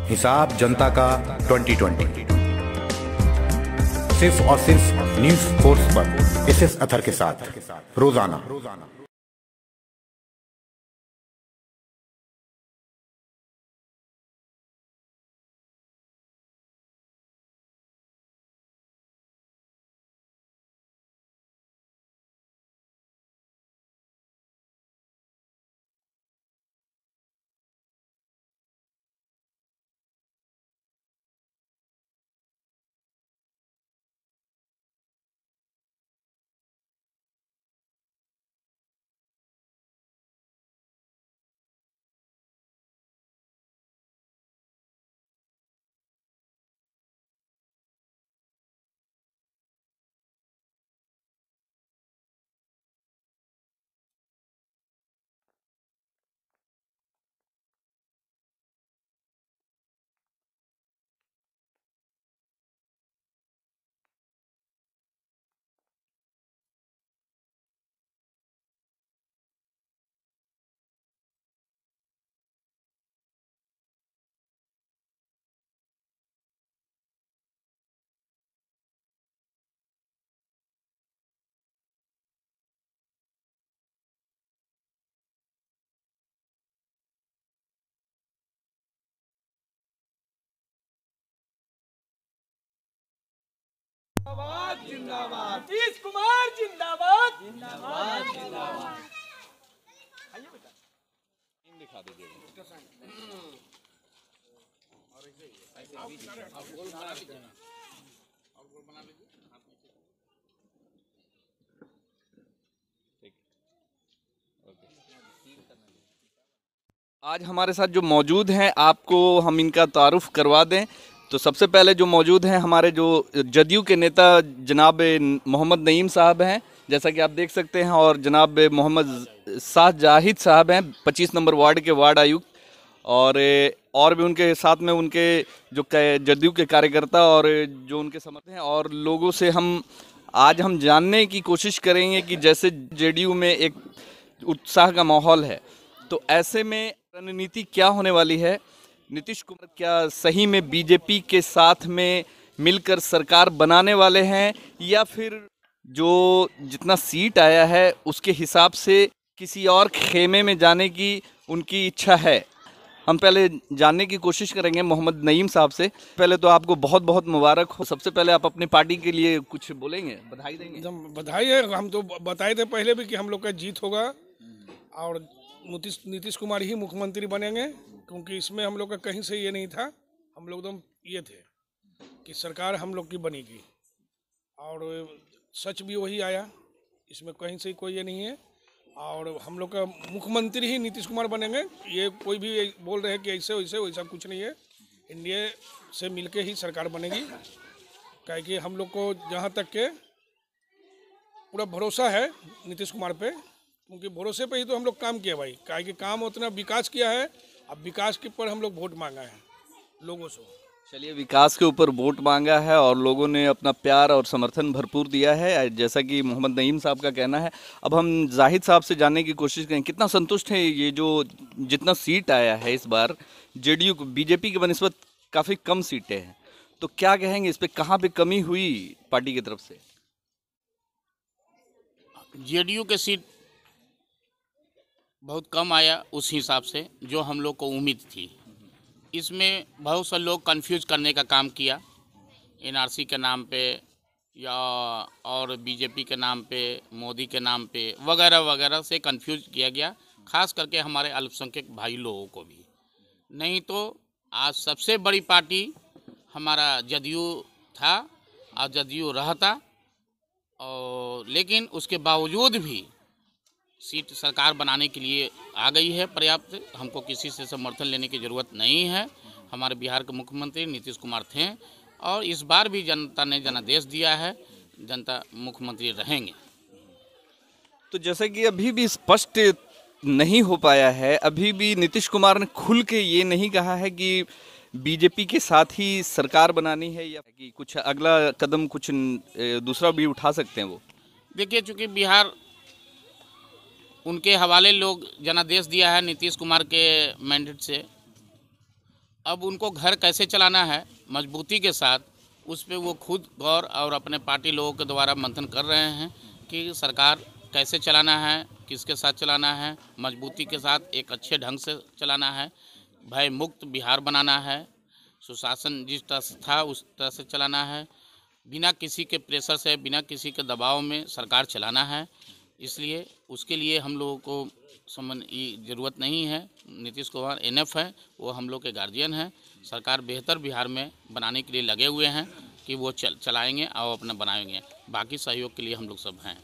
हिसाब जनता का 2020 सिर्फ और सिर्फ न्यूज फोर्स पर एसएस अथर के साथ रोजाना। जिंदाबाद नीतीश कुमार जिंदाबाद जिंदाबाद जिंदाबाद। आइए बेटा दिखा दीजिए और गोल बना लीजिए और गोल बना लीजिए। ठीक आज हमारे साथ जो मौजूद हैं आपको हम इनका तारुफ करवा दें। तो सबसे पहले जो मौजूद हैं हमारे जो जदयू के नेता जनाब मोहम्मद नईम साहब हैं, जैसा कि आप देख सकते हैं, और जनाब मोहम्मद साद जाहिद साहब हैं 25 नंबर वार्ड के वार्ड आयुक्त, और भी उनके साथ में उनके जो जदयू के कार्यकर्ता और जो उनके समर्थक हैं और लोगों से आज हम जानने की कोशिश करेंगे कि जैसे जेडीयू में एक उत्साह का माहौल है, तो ऐसे में रणनीति क्या होने वाली है। नीतीश कुमार क्या सही में बीजेपी के साथ में मिलकर सरकार बनाने वाले हैं, या फिर जो जितना सीट आया है उसके हिसाब से किसी और खेमे में जाने की उनकी इच्छा है। हम पहले जानने की कोशिश करेंगे मोहम्मद नईम साहब से। पहले तो आपको बहुत बहुत मुबारक हो। सबसे पहले आप अपनी पार्टी के लिए कुछ बोलेंगे, बधाई देंगे? बधाई है। हम तो बताए थे पहले भी कि हम लोग का जीत होगा और नीतीश कुमार ही मुख्यमंत्री बनेंगे, क्योंकि इसमें हम लोग का कहीं से ये नहीं था। हम लोग एकदम ये थे कि सरकार हम लोग की बनेगी, और सच भी वही आया। इसमें कहीं से कोई ये नहीं है, और हम लोग का मुख्यमंत्री ही नीतीश कुमार बनेंगे। ये कोई भी बोल रहे हैं कि ऐसे वैसे वैसा कुछ नहीं है। इंडिया से मिलके ही सरकार बनेगी, क्या कि हम लोग को जहाँ तक के पूरा भरोसा है नीतीश कुमार पे, क्योंकि भरोसे पे ही तो हम लोग काम किया भाई। क्या कि काम उतना विकास किया है, अब विकास के ऊपर हम लोग वोट मांगा है लोगों से। चलिए, विकास के ऊपर वोट मांगा है और लोगों ने अपना प्यार और समर्थन भरपूर दिया है, जैसा कि मोहम्मद नईम साहब का कहना है। अब हम जाहिद साहब से जानने की कोशिश करें, कितना संतुष्ट है ये जो जितना सीट आया है इस बार जेडीयू को, बीजेपी के बनिस्बत काफ़ी कम सीटें हैं, तो क्या कहेंगे इस पर, कहाँ पे कमी हुई पार्टी की तरफ से? जेडीयू के सीट बहुत कम आया उस हिसाब से जो हम लोग को उम्मीद थी। इसमें बहुत से लोग कंफ्यूज करने का काम किया, एनआरसी के नाम पे या और बीजेपी के नाम पे, मोदी के नाम पे वगैरह वगैरह से कंफ्यूज किया गया, खास करके हमारे अल्पसंख्यक भाई लोगों को भी। नहीं तो आज सबसे बड़ी पार्टी हमारा जदयू था और जदयू रहता, और लेकिन उसके बावजूद भी सीट सरकार बनाने के लिए आ गई है पर्याप्त। हमको किसी से समर्थन लेने की ज़रूरत नहीं है। हमारे बिहार के मुख्यमंत्री नीतीश कुमार थे, और इस बार भी जनता ने जनादेश दिया है, जनता मुख्यमंत्री रहेंगे। तो जैसे कि अभी भी स्पष्ट नहीं हो पाया है, अभी भी नीतीश कुमार ने खुल के ये नहीं कहा है कि बीजेपी के साथ ही सरकार बनानी है, या कि कुछ अगला कदम कुछ दूसरा भी उठा सकते हैं वो। देखिए, चूँकि बिहार उनके हवाले लोग जनादेश दिया है नीतीश कुमार के मैंडेट से, अब उनको घर कैसे चलाना है मजबूती के साथ, उस पर वो खुद गौर और अपने पार्टी लोगों के द्वारा मंथन कर रहे हैं कि सरकार कैसे चलाना है, किसके साथ चलाना है, मजबूती के साथ एक अच्छे ढंग से चलाना है, भय मुक्त बिहार बनाना है, सुशासन जिस तरह से था उस तरह से चलाना है, बिना किसी के प्रेशर से, बिना किसी के दबाव में सरकार चलाना है। इसलिए उसके लिए हम लोगों को ज़रूरत नहीं है। नीतीश कुमार एनएफ है, वो हम लोग के गार्जियन हैं। सरकार बेहतर बिहार में बनाने के लिए लगे हुए हैं कि वो चलाएंगे और अपना बनाएंगे। बाकी सहयोग के लिए हम लोग सब हैं।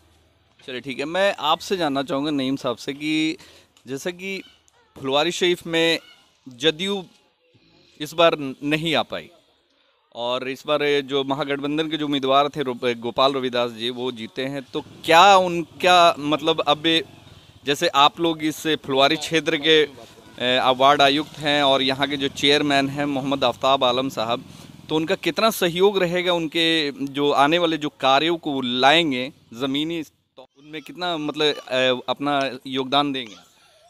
चलिए ठीक है, मैं आपसे जानना चाहूँगा नईम साहब से कि जैसे कि फुलवारी शरीफ में जदयू इस बार नहीं आ पाई और इस बार जो महागठबंधन के जो उम्मीदवार थे गोपाल रविदास जी वो जीते हैं, तो क्या उनका मतलब अब जैसे आप लोग इस फुलवारी क्षेत्र के वार्ड आयुक्त हैं और यहाँ के जो चेयरमैन हैं मोहम्मद आफ्ताब आलम साहब, तो उनका कितना सहयोग रहेगा उनके जो आने वाले जो कार्यों को लाएंगे ज़मीनी, तो उनमें कितना मतलब अपना योगदान देंगे?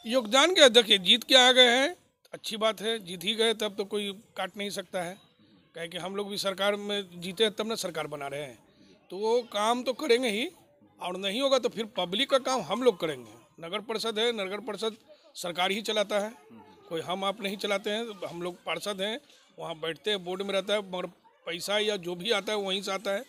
योगदान क्या, देखिए जीत के आ गए हैं, अच्छी बात है, जीत ही गए तब तो कोई काट नहीं सकता है। कहे कि हम लोग भी सरकार में जीते हैं तब ना सरकार बना रहे हैं, तो वो काम तो करेंगे ही, और नहीं होगा तो फिर पब्लिक का काम हम लोग करेंगे। नगर परिषद है, नगर परिषद सरकार ही चलाता है, कोई हम आप नहीं चलाते हैं। हम लोग पार्षद हैं, वहाँ बैठते हैं, बोर्ड में रहता है, मगर पैसा या जो भी आता है वहीं से आता है।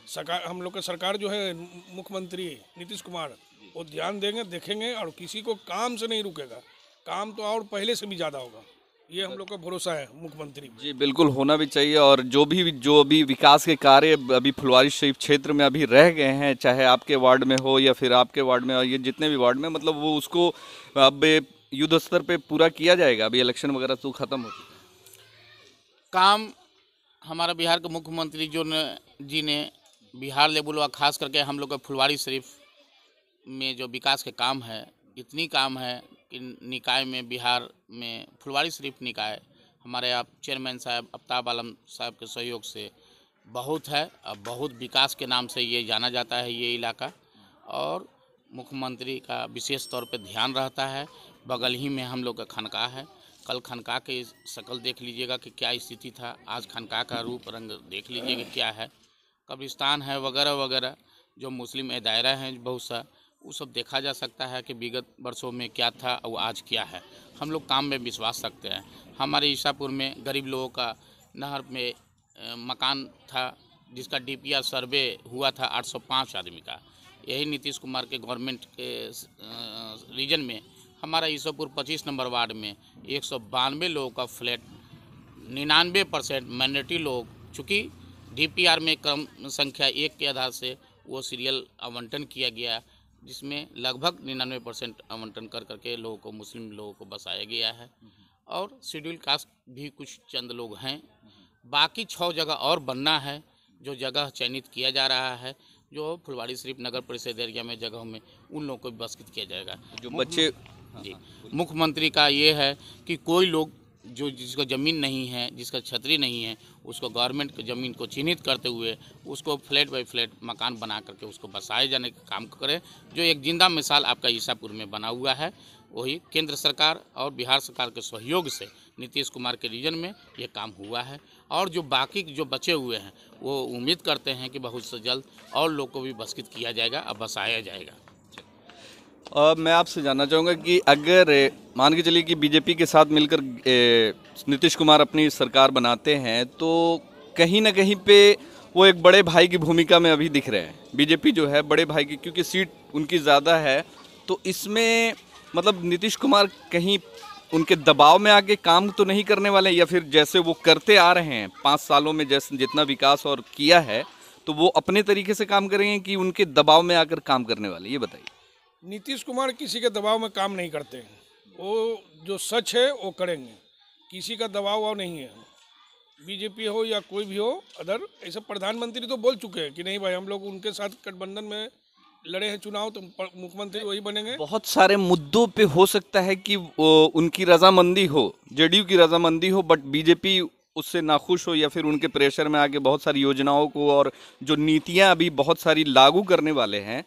सरकार, हम लोग का सरकार जो है मुख्यमंत्री नीतीश कुमार, वो ध्यान देंगे, देखेंगे, और किसी को काम से नहीं रुकेगा, काम तो और पहले से भी ज़्यादा होगा, ये हम लोग का भरोसा है मुख्यमंत्री जी। बिल्कुल होना भी चाहिए। और जो अभी विकास के कार्य अभी फुलवारी शरीफ क्षेत्र में अभी रह गए हैं, चाहे आपके वार्ड में हो या फिर आपके वार्ड में, और ये जितने भी वार्ड में, मतलब वो उसको अब युद्ध स्तर पे पूरा किया जाएगा। अभी इलेक्शन वगैरह तो खत्म हो चुका है। काम हमारा बिहार के मुख्यमंत्री जी ने बिहार लेवल व खास करके हम लोग का फुलवारी शरीफ में जो विकास के काम है, इतनी काम है कि निकाय में बिहार में फुलवारी शरीफ निकाय हमारे आप चेयरमैन साहब आफ्ताब आलम साहब के सहयोग से बहुत है। अब बहुत विकास के नाम से ये जाना जाता है ये इलाका, और मुख्यमंत्री का विशेष तौर पे ध्यान रहता है। बगल ही में हम लोग का खनका है, कल खनका की शक्ल देख लीजिएगा कि क्या स्थिति था, आज खनका का रूप रंग देख लीजिएगा क्या है। कब्रिस्तान है वगैरह वगैरह, जो मुस्लिम दायरा हैं बहुत सा, वो सब देखा जा सकता है कि विगत वर्षों में क्या था और आज क्या है। हम लोग काम में विश्वास रखते हैं। हमारे ईसापुर में गरीब लोगों का नहर में मकान था जिसका डीपीआर सर्वे हुआ था 805 आदमी का। यही नीतीश कुमार के गवर्नमेंट के रीजन में हमारा ईसापुर 25 नंबर वार्ड में 192 लोगों का फ्लैट, 99% माइनॉरिटी लोग, चूँकि डीपीआर में कम संख्या 1 के आधार से वो सीरियल आवंटन किया गया, जिसमें लगभग 99% आवंटन कर करके लोगों को, मुस्लिम लोगों को बसाया गया है। और शेड्यूल कास्ट भी कुछ चंद लोग हैं। बाकी 6 जगह और बनना है, जो जगह चयनित किया जा रहा है, जो फुलवारी शरीफ नगर परिषद एरिया में जगहों में उन लोगों को बसकित किया जाएगा। जो बच्चे जी, मुख्यमंत्री का ये है कि कोई लोग जो जिसको ज़मीन नहीं है, जिसका छतरी नहीं है, उसको गवर्नमेंट की ज़मीन को चिन्हित करते हुए उसको फ्लैट बाई फ्लैट मकान बना करके उसको बसाए जाने का काम करें। जो एक जिंदा मिसाल आपका ईसापुर में बना हुआ है, वही केंद्र सरकार और बिहार सरकार के सहयोग से नीतीश कुमार के रीजन में ये काम हुआ है। और जो बाकी जो बचे हुए हैं वो उम्मीद करते हैं कि बहुत से जल्द और लोग को भी बसकित किया जाएगा और बसाया जाएगा। मैं आपसे जानना चाहूँगा कि अगर मान के चलिए कि बीजेपी के साथ मिलकर नीतीश कुमार अपनी सरकार बनाते हैं, तो कहीं ना कहीं पे वो एक बड़े भाई की भूमिका में अभी दिख रहे हैं। बीजेपी जो है बड़े भाई की, क्योंकि सीट उनकी ज़्यादा है, तो इसमें मतलब नीतीश कुमार कहीं उनके दबाव में आके काम तो नहीं करने वाले, या फिर जैसे वो करते आ रहे हैं 5 सालों में जैसे जितना विकास और किया है, तो वो अपने तरीके से काम करेंगे कि उनके दबाव में आकर काम करने वाले, ये बताइए। नीतीश कुमार किसी के दबाव में काम नहीं करते हैं, वो जो सच है वो करेंगे, किसी का दबाव नहीं है। बीजेपी हो या कोई भी हो अदर, ऐसे प्रधानमंत्री तो बोल चुके हैं कि नहीं भाई हम लोग उनके साथ गठबंधन में लड़े हैं चुनाव, तो मुख्यमंत्री वही बनेंगे। बहुत सारे मुद्दों पे हो सकता है कि उनकी रजामंदी हो, जेडीयू की रजामंदी हो, बट बीजेपी उससे नाखुश हो, या फिर उनके प्रेशर में आके बहुत सारी योजनाओं को और जो नीतियां अभी बहुत सारी लागू करने वाले हैं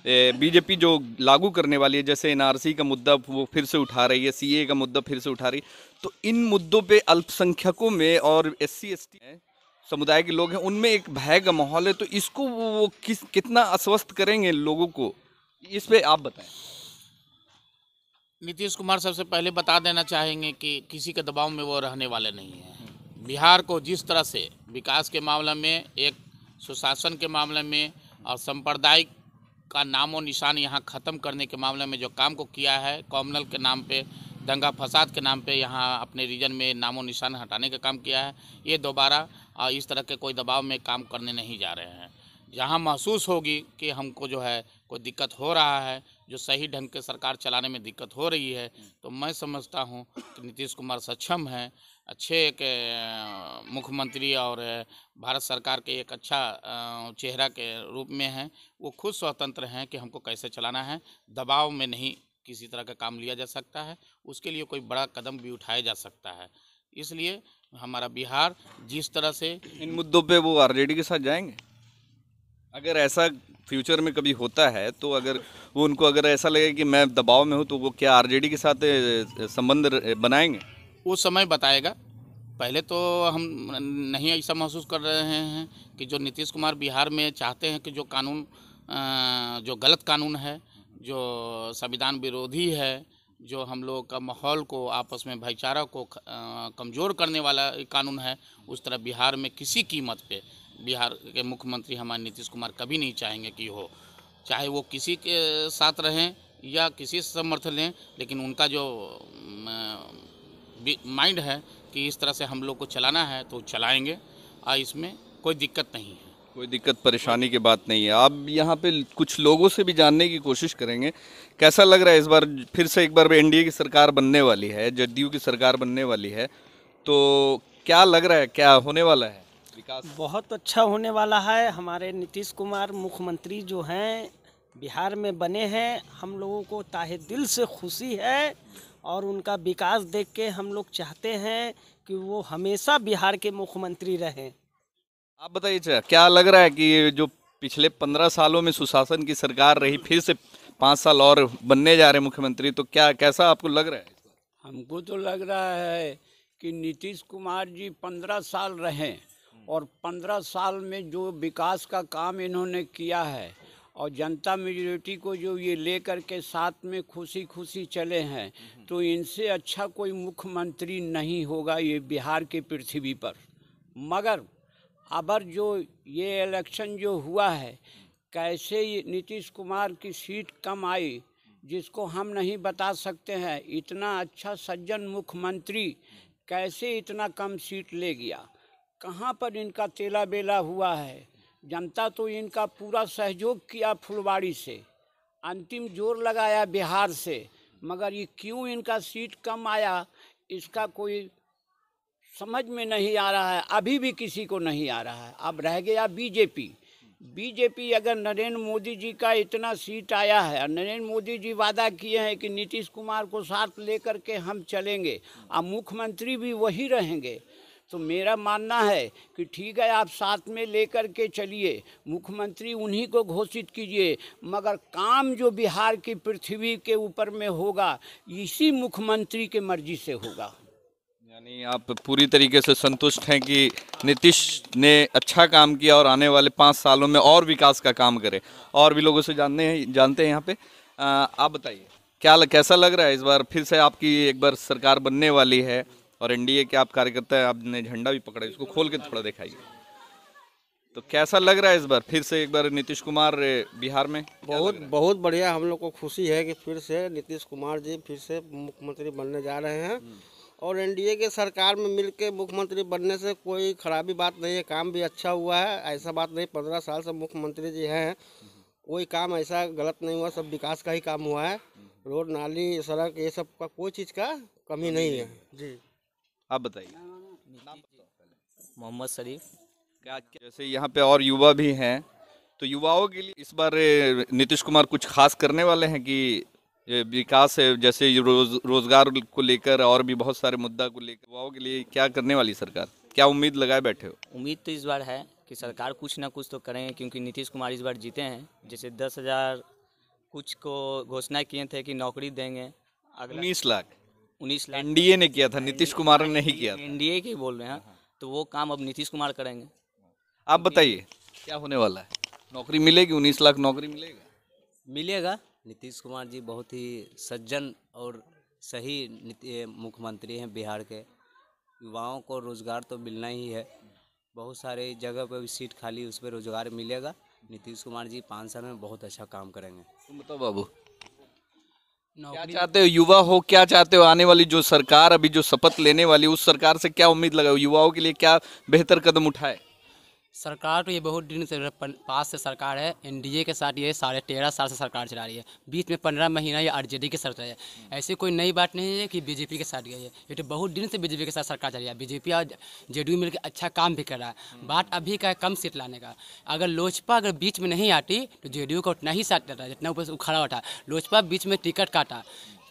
बीजेपी जो लागू करने वाली है, जैसे एनआरसी का मुद्दा वो फिर से उठा रही है, सीए का मुद्दा फिर से उठा रही है, तो इन मुद्दों पे अल्पसंख्यकों में और एससी एसटी समुदाय के लोग हैं उनमें एक भय का माहौल है, तो इसको वो कितना आश्वस्त करेंगे लोगों को, इस पे आप बताएं। नीतीश कुमार सबसे पहले बता देना चाहेंगे कि किसी के दबाव में वो रहने वाले नहीं हैं। बिहार को जिस तरह से विकास के मामले में, एक सुशासन के मामले में और सांप्रदायिक का नामो निशान यहाँ ख़त्म करने के मामले में जो काम को किया है, कॉमनल के नाम पे, दंगा फसाद के नाम पे यहाँ अपने रीजन में नामो निशान हटाने का काम किया है, ये दोबारा इस तरह के कोई दबाव में काम करने नहीं जा रहे हैं। जहाँ महसूस होगी कि हमको जो है कोई दिक्कत हो रहा है, जो सही ढंग के सरकार चलाने में दिक्कत हो रही है, तो मैं समझता हूँ कि नीतीश कुमार सक्षम हैं, अच्छे एक मुख्यमंत्री और भारत सरकार के एक अच्छा चेहरा के रूप में हैं। वो खुद स्वतंत्र हैं कि हमको कैसे चलाना है, दबाव में नहीं किसी तरह का काम लिया जा सकता है, उसके लिए कोई बड़ा कदम भी उठाया जा सकता है। इसलिए हमारा बिहार जिस तरह से इन मुद्दों पे वो आरजेडी के साथ जाएंगे, अगर ऐसा फ्यूचर में कभी होता है, तो अगर वो उनको अगर ऐसा लगे कि मैं दबाव में हूँ, तो वो क्या आरजेडी के साथ संबंध बनाएंगे? वो समय बताएगा। पहले तो हम नहीं ऐसा महसूस कर रहे हैं कि जो नीतीश कुमार बिहार में चाहते हैं कि जो कानून, जो गलत कानून है, जो संविधान विरोधी है, जो हम लोग का माहौल को, आपस में भाईचारा को कमज़ोर करने वाला कानून है, उस तरह बिहार में किसी कीमत पे बिहार के मुख्यमंत्री हमारे नीतीश कुमार कभी नहीं चाहेंगे कि हो, चाहे वो किसी के साथ रहें या किसी से समर्थन लें, लेकिन उनका जो माइंड है कि इस तरह से हम लोग को चलाना है तो चलाएंगे, और इसमें कोई दिक्कत नहीं है, कोई दिक्कत परेशानी की बात नहीं है। आप यहाँ पे कुछ लोगों से भी जानने की कोशिश करेंगे, कैसा लग रहा है इस बार फिर से एक बार एनडीए की सरकार बनने वाली है, जदयू की सरकार बनने वाली है, तो क्या लग रहा है, क्या होने वाला है विकास? बहुत अच्छा होने वाला है। हमारे नीतीश कुमार मुख्यमंत्री जो हैं बिहार में बने हैं, हम लोगों को ताहे दिल से खुशी है, और उनका विकास देख के हम लोग चाहते हैं कि वो हमेशा बिहार के मुख्यमंत्री रहें। आप बताइए, क्या लग रहा है कि जो पिछले 15 सालों में सुशासन की सरकार रही, फिर से 5 साल और बनने जा रहे मुख्यमंत्री, तो क्या कैसा आपको लग रहा है? हमको तो लग रहा है कि नीतीश कुमार जी 15 साल रहे, और 15 साल में जो विकास का काम इन्होंने किया है, और जनता मेजॉरिटी को जो ये लेकर के साथ में खुशी खुशी चले हैं, तो इनसे अच्छा कोई मुख्यमंत्री नहीं होगा ये बिहार की पृथ्वी पर। मगर अब जो ये इलेक्शन जो हुआ है, कैसे ये नीतीश कुमार की सीट कम आई, जिसको हम नहीं बता सकते हैं। इतना अच्छा सज्जन मुख्यमंत्री कैसे इतना कम सीट ले गया, कहाँ पर इनका तेला बेला हुआ है। जनता तो इनका पूरा सहयोग किया, फुलवाड़ी से अंतिम जोर लगाया बिहार से, मगर ये क्यों इनका सीट कम आया, इसका कोई समझ में नहीं आ रहा है, अभी भी किसी को नहीं आ रहा है। अब रह गया बीजेपी अगर नरेंद्र मोदी जी का इतना सीट आया है, और नरेंद्र मोदी जी वादा किए हैं कि नीतीश कुमार को साथ लेकर के हम चलेंगे, और मुख्यमंत्री भी वही रहेंगे, तो मेरा मानना है कि ठीक है, आप साथ में लेकर के चलिए, मुख्यमंत्री उन्हीं को घोषित कीजिए, मगर काम जो बिहार की पृथ्वी के ऊपर में होगा, इसी मुख्यमंत्री के मर्जी से होगा। यानी आप पूरी तरीके से संतुष्ट हैं कि नीतीश ने अच्छा काम किया और आने वाले 5 सालों में और विकास का काम करे। और भी लोगों से जानते हैं यहाँ पे। आप बताइए, कैसा लग रहा है इस बार फिर से आपकी एक बार सरकार बनने वाली है, और एनडीए के आप कार्यकर्ता हैं, आपने झंडा भी पकड़ा, इसको खोल के थोड़ा दिखाइए, तो कैसा लग रहा है इस बार फिर से एक बार नीतीश कुमार बिहार में? बहुत बढ़िया, हम लोग को खुशी है कि फिर से नीतीश कुमार जी फिर से मुख्यमंत्री बनने जा रहे हैं, और एनडीए के सरकार में मिलके मुख्यमंत्री बनने से कोई खराबी बात नहीं है, काम भी अच्छा हुआ है। ऐसा बात नहीं, 15 साल से मुख्यमंत्री जी हैं, कोई काम ऐसा गलत नहीं हुआ, सब विकास का ही काम हुआ है। रोड, नाली, सड़क, ये सब का कोई चीज़ का कमी नहीं है जी। आप बताइए। मोहम्मद शरीफ। क्या जैसे यहाँ पे और युवा भी हैं, तो युवाओं के लिए इस बार नीतीश कुमार कुछ खास करने वाले हैं कि विकास है, जैसे रोजगार को लेकर और भी बहुत सारे मुद्दा को लेकर युवाओं के लिए क्या करने वाली सरकार, क्या उम्मीद लगाए बैठे हो? उम्मीद तो इस बार है कि सरकार कुछ ना कुछ तो करेंगे, क्योंकि नीतीश कुमार इस बार जीते हैं। जैसे 10,000 कुछ को घोषणा किए थे कि नौकरी देंगे। अगला 19 लाख 19 लाख एनडीए ने किया था, नीतीश कुमार ने नहीं किया था। एनडीए के बोल रहे हैं, तो वो काम अब नीतीश कुमार करेंगे। आप बताइए क्या होने वाला है, नौकरी मिलेगी? 19 लाख नौकरी मिलेगा? मिलेगा। नीतीश कुमार जी बहुत ही सज्जन और सही मुख्यमंत्री हैं बिहार के। युवाओं को रोज़गार तो मिलना ही है, बहुत सारे जगह पर भी सीट खाली, उस पर रोज़गार मिलेगा। नीतीश कुमार जी 5 साल में बहुत अच्छा काम करेंगे। तुम बताओ बाबू, क्या चाहते हो? युवा हो, क्या चाहते हो? आने वाली जो सरकार अभी जो शपथ लेने वाली, उस सरकार से क्या उम्मीद लगाओ? युवाओं के लिए क्या बेहतर कदम उठाए? सरकार तो ये बहुत दिन से पास से सरकार है, एनडीए के साथ ये 13.5 साल से सरकार चला रही है। बीच में 15 महीना ये आरजेडी के साथ है। ऐसी कोई नई बात नहीं है कि बीजेपी के साथ गई है, ये तो बहुत दिन से बीजेपी के साथ सरकार चल रही है। बीजेपी और जेडीयू मिलकर अच्छा काम भी कर रहा है। बात अभी का है कम सीट लाने का। अगर लोजपा अगर बीच में नहीं आती तो जेडीयू को उतना ही साथ देता जितना ऊपर से उखड़ा उठा। लोजपा बीच में टिकट काटा,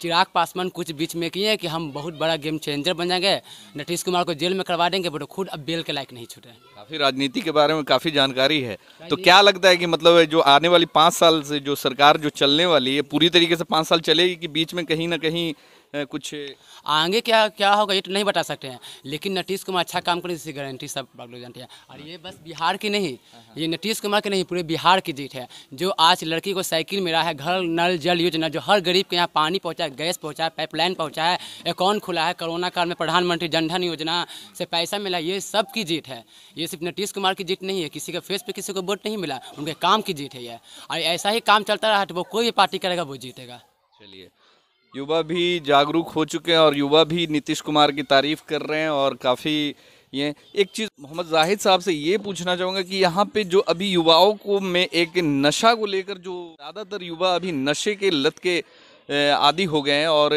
चिराग पासवान कुछ बीच में किए कि हम बहुत बड़ा गेम चेंजर बन जाएंगे, नीतीश कुमार को जेल में करवा देंगे, बट खुद अब बेल के लायक नहीं छूटे। काफी राजनीति के बारे में काफी जानकारी है, तो क्या लगता है कि मतलब जो आने वाली 5 साल से जो सरकार जो चलने वाली है, पूरी तरीके से 5 साल चलेगी कि बीच में कहीं ना कहीं कुछ आगे क्या क्या होगा ये तो नहीं बता सकते हैं, लेकिन नीतीश कुमार अच्छा काम करें इसकी गारंटी सब लोग जानते हैं। और ये बस बिहार की नहीं, ये नीतीश कुमार की नहीं, पूरे बिहार की जीत है। जो आज लड़की को साइकिल मिला है, घर नल जल योजना, जो हर गरीब के यहाँ पानी पहुँचा है, गैस पहुँचा है, पाइपलाइन पहुँचा है, अकाउंट खुला है, कोरोना काल में प्रधानमंत्री जन धन योजना से पैसा मिला, ये सब की जीत है। ये सिर्फ नीतीश कुमार की जीत नहीं है, किसी के फेस पे किसी को वोट नहीं मिला, उनके काम की जीत है ये। और ऐसा ही काम चलता रहा तो वो कोई भी पार्टी करेगा वो जीतेगा। चलिए, युवा भी जागरूक हो चुके हैं और युवा भी नीतीश कुमार की तारीफ कर रहे हैं और काफ़ी ये एक चीज़ मोहम्मद जाहिद साहब से ये पूछना चाहूँगा कि यहाँ पे जो अभी युवाओं को में एक नशा को लेकर जो ज़्यादातर युवा अभी नशे के लत के आदी हो गए हैं और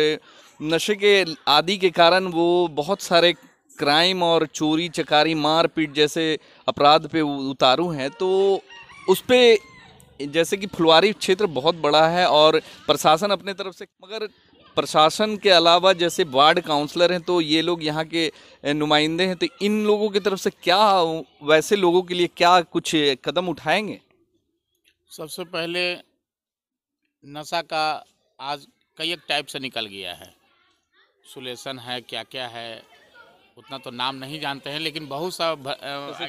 नशे के आदी के कारण वो बहुत सारे क्राइम और चोरी चकारी मारपीट जैसे अपराध पे उतारू हैं, तो उस पर जैसे कि फुलवारी क्षेत्र बहुत बड़ा है और प्रशासन अपने तरफ से, मगर प्रशासन के अलावा जैसे वार्ड काउंसलर हैं तो ये लोग यहाँ के नुमाइंदे हैं, तो इन लोगों की तरफ से क्या वैसे लोगों के लिए क्या कुछ कदम उठाएंगे? सबसे पहले नशा का आज कई एक टाइप से निकल गया है, सुलेशन है, क्या क्या है उतना तो नाम नहीं जानते हैं, लेकिन बहुत सा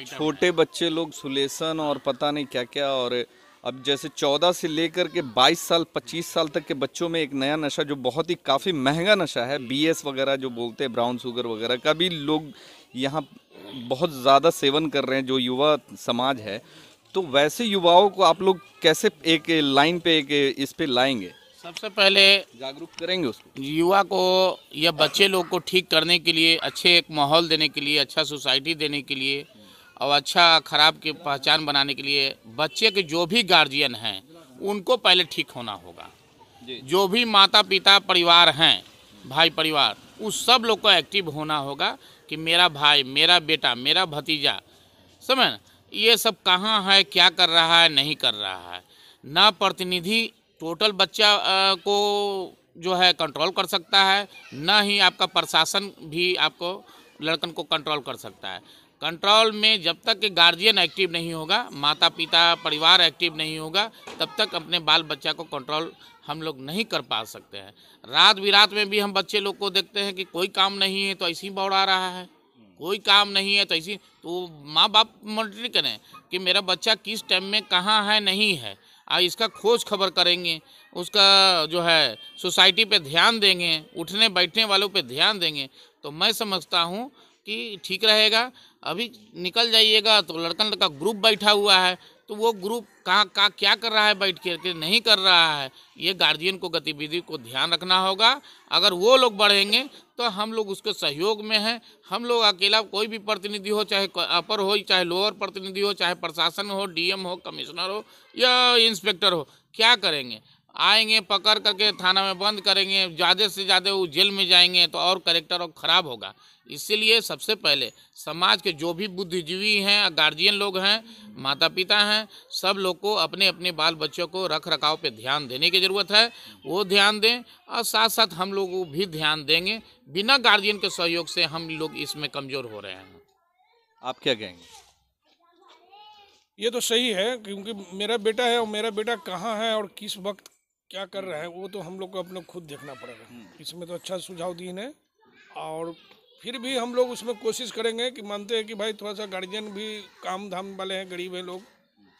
छोटे बच्चे लोग सुलेशन और पता नहीं क्या क्या, और अब जैसे 14 से लेकर के 22 साल 25 साल तक के बच्चों में एक नया नशा जो बहुत ही काफ़ी महंगा नशा है, बीएस वगैरह जो बोलते हैं, ब्राउन शुगर वगैरह का भी लोग यहाँ बहुत ज़्यादा सेवन कर रहे हैं जो युवा समाज है। तो वैसे युवाओं को आप लोग कैसे एक लाइन पे एक इस पे लाएंगे? सबसे पहले जागरूक करेंगे उसको, युवा को या बच्चे लोग को ठीक करने के लिए, अच्छे एक माहौल देने के लिए, अच्छा सोसाइटी देने के लिए और अच्छा खराब की पहचान बनाने के लिए बच्चे के जो भी गार्जियन हैं उनको पहले ठीक होना होगा। जो भी माता पिता परिवार हैं, भाई परिवार, उस सब लोग को एक्टिव होना होगा कि मेरा भाई, मेरा बेटा, मेरा भतीजा, समझ ये सब कहाँ है, क्या कर रहा है, नहीं कर रहा है। ना प्रतिनिधि टोटल बच्चा को जो है कंट्रोल कर सकता है, ना ही आपका प्रशासन भी आपको लड़कन को कंट्रोल कर सकता है। कंट्रोल में जब तक कि गार्जियन एक्टिव नहीं होगा, माता पिता परिवार एक्टिव नहीं होगा, तब तक अपने बाल बच्चा को कंट्रोल हम लोग नहीं कर पा सकते हैं। रात बिरात में भी हम बच्चे लोग को देखते हैं कि कोई काम नहीं है तो ऐसे ही बौड़ा रहा है, कोई काम नहीं है तो ऐसी, तो माँ बाप मॉनिटर करें कि मेरा बच्चा किस टाइम में कहाँ है, नहीं है, और इसका खोज खबर करेंगे, उसका जो है सोसाइटी पे ध्यान देंगे, उठने बैठने वालों पे ध्यान देंगे, तो मैं समझता हूँ कि ठीक रहेगा। अभी निकल जाइएगा तो लड़कन का ग्रुप बैठा हुआ है, तो वो ग्रुप कहाँ क्या कर रहा है, बैठ के नहीं कर रहा है, ये गार्जियन को गतिविधि को ध्यान रखना होगा। अगर वो लोग बढ़ेंगे तो हम लोग उसके सहयोग में हैं। हम लोग अकेला कोई भी प्रतिनिधि हो, चाहे अपर हो चाहे लोअर प्रतिनिधि हो, चाहे प्रशासन हो, डीएम हो, कमिश्नर हो या इंस्पेक्टर हो, क्या करेंगे, आएंगे पकड़ करके थाना में बंद करेंगे, ज़्यादा से ज़्यादा वो जेल में जाएंगे तो और कैरेक्टर और ख़राब होगा। इसीलिए सबसे पहले समाज के जो भी बुद्धिजीवी हैं, गार्जियन लोग हैं, माता पिता हैं, सब लोग को अपने अपने बाल बच्चों को रख रखाव पे ध्यान देने की ज़रूरत है। वो ध्यान दें और साथ साथ हम लोग भी ध्यान देंगे। बिना गार्जियन के सहयोग से हम लोग इसमें कमज़ोर हो रहे हैं। आप क्या कहेंगे? ये तो सही है, क्योंकि मेरा बेटा है और मेरा बेटा कहाँ है और किस वक्त क्या कर रहे हैं वो तो हम लोग को अपने खुद देखना पड़ेगा। इसमें तो अच्छा सुझाव दिए हैं और फिर भी हम लोग उसमें कोशिश करेंगे कि मानते हैं कि भाई थोड़ा सा गार्जियन भी काम धाम वाले हैं, गरीब है लोग,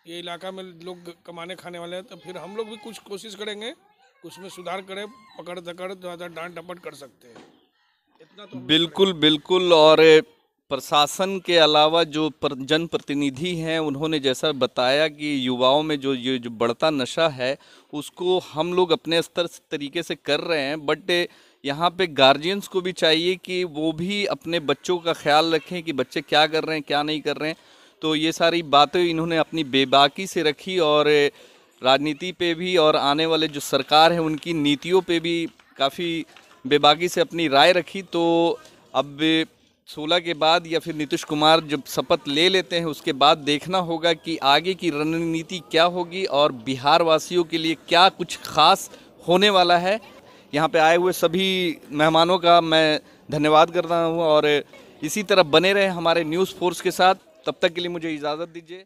ये इलाका में लोग कमाने खाने वाले हैं, तो फिर हम लोग भी कुछ कोशिश करेंगे उसमें सुधार करें, पकड़ दकड़ ज़्यादा डांट डपट कर सकते हैं इतना तो। बिल्कुल बिल्कुल। और प्रशासन के अलावा जो जनप्रतिनिधि हैं उन्होंने जैसा बताया कि युवाओं में ये जो बढ़ता नशा है उसको हम लोग अपने स्तर तरीके से कर रहे हैं, बट यहाँ पे गार्जियंस को भी चाहिए कि वो भी अपने बच्चों का ख्याल रखें कि बच्चे क्या कर रहे हैं क्या नहीं कर रहे हैं। तो ये सारी बातें इन्होंने अपनी बेबाकी से रखी और राजनीति पे भी और आने वाले जो सरकार है उनकी नीतियों पे भी काफ़ी बेबाकी से अपनी राय रखी। तो अब 16 के बाद या फिर नीतीश कुमार जब शपथ ले लेते हैं उसके बाद देखना होगा कि आगे की रणनीति क्या होगी और बिहार वासियों के लिए क्या कुछ खास होने वाला है। यहाँ पे आए हुए सभी मेहमानों का मैं धन्यवाद करता हूँ और इसी तरह बने रहे हमारे न्यूज़ फोर्स के साथ। तब तक के लिए मुझे इजाज़त दीजिए।